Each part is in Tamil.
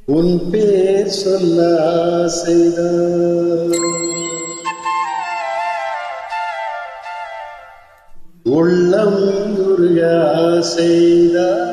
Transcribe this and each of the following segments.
உன் பேர் சொல்ல ஆசைதான், உள்ளம் உருக ஆசைதான்.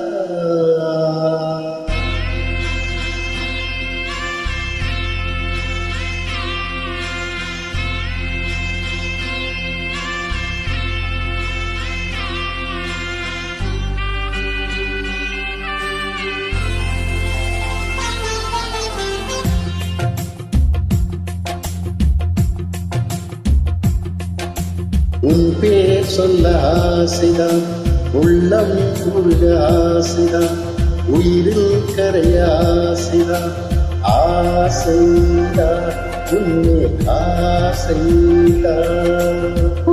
உன் பேர் சொல்ல ஆசைதான், உள்ளம் உருக ஆசைதான், உயிரில் கரைய ஆசைதான். ஆசைதான் உன்னை ஆசைதான்.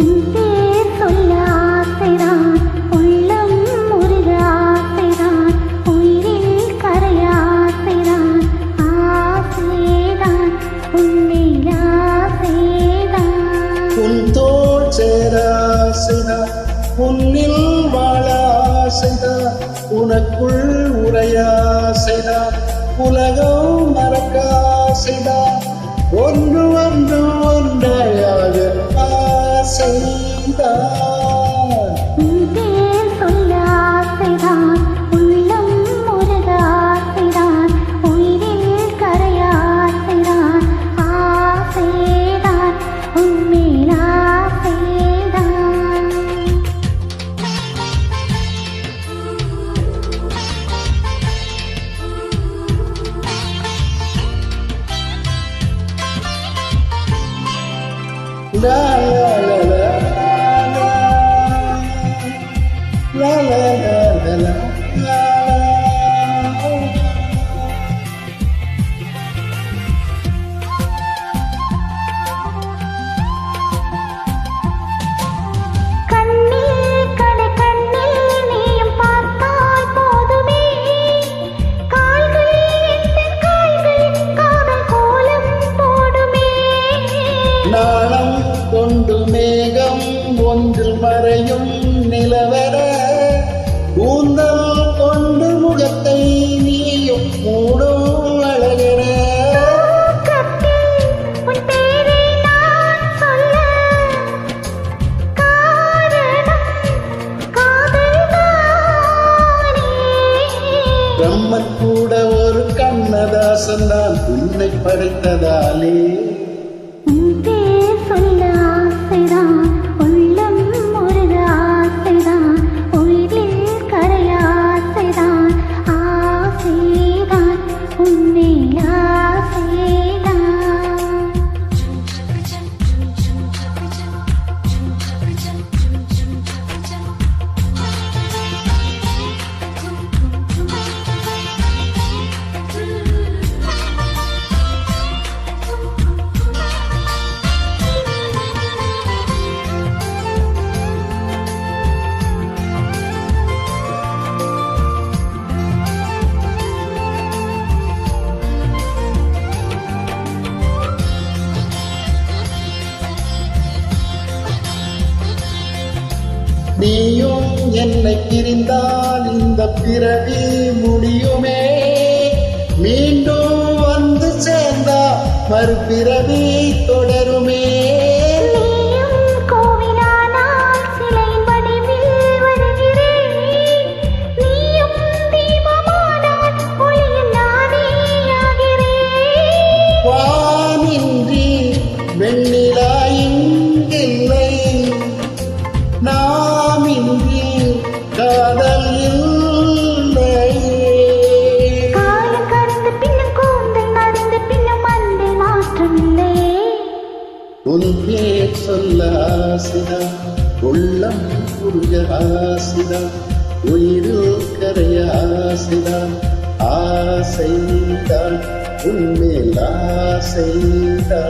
உன் பேர் சொல்ல ஆசைதான், உள்ளம் உருக ஆசைதான், உயிரில் கரைய ஆசைதான். ஆசைதான் உன்னை ஆசைதான். உன் தோள் சேர ஆசைதான், உன்னில் வாழ ஆசைதான், உனக்குள் உரைய ஆசைதான், உலகம் மறக்க ஆசைதான், ஒன்று ஒன்று ஒன்றாயாக ஆசைதான். உன் பேர் சொல்ல ஆசைதான், உள்ளம் உருக ஆசைதான், உயிரில் கரைய ஆசைதான். ஆசைதான் உன்மேல் ஆசைதான். La la la la la la la la la. கண்ணில் கடை கண்ணில் நீயும் பார்த்தால் போதுமே, கால்களில் எந்தன் கால்களில் காதல் கோலம் போடுமே. நாணம் கொண்டு மேகம் ஒன்றில் மறையும் நிலவர, கூந்தல் கொண்டு முகத்தை நீயும் மூடும் அழகர. தூக்கத்தில் உன் பேரை நான் சொல்ல காரணம் காதல்தானே. பிரம்மன் கூட ஒரு கண்ணதாசன் தான் உன்னை படைத்ததாலே. உன் பேர் சொல்ல ஆசைதான், உள்ளம் உருக ஆசைதான், உயிரில் கரைய ஆசைதான். ஆசைதான் உன்மேல் ஆசைதான். நீயும் என்னை பிரிந்தால் இந்த பிறவி முடியுமே, மீண்டும் வந்து சேர்ந்தா மறுபிறவி தொடருமே. நீயும் கோவிலானால் சிலையின் வடிவில் வருகிறேன், நீயும் தீபமானால் ஒளியில் நானே ஆகிறேன். வானின்றி வெண்ணிலா இங்கில்லை, நாமின்றி காதல் இல்லை. காலம் கடந்த பின்னும் கூந்தல் நரைந்த பின்னும் அன்பில் மாற்றமில்லை. உன் பேர் சொல்ல ஆசைதான், உள்ளம் உருக ஆசைதான், உயிரில் கரைய ஆசைதான். ஆசைதான் உன்மேல் ஆசைதான்.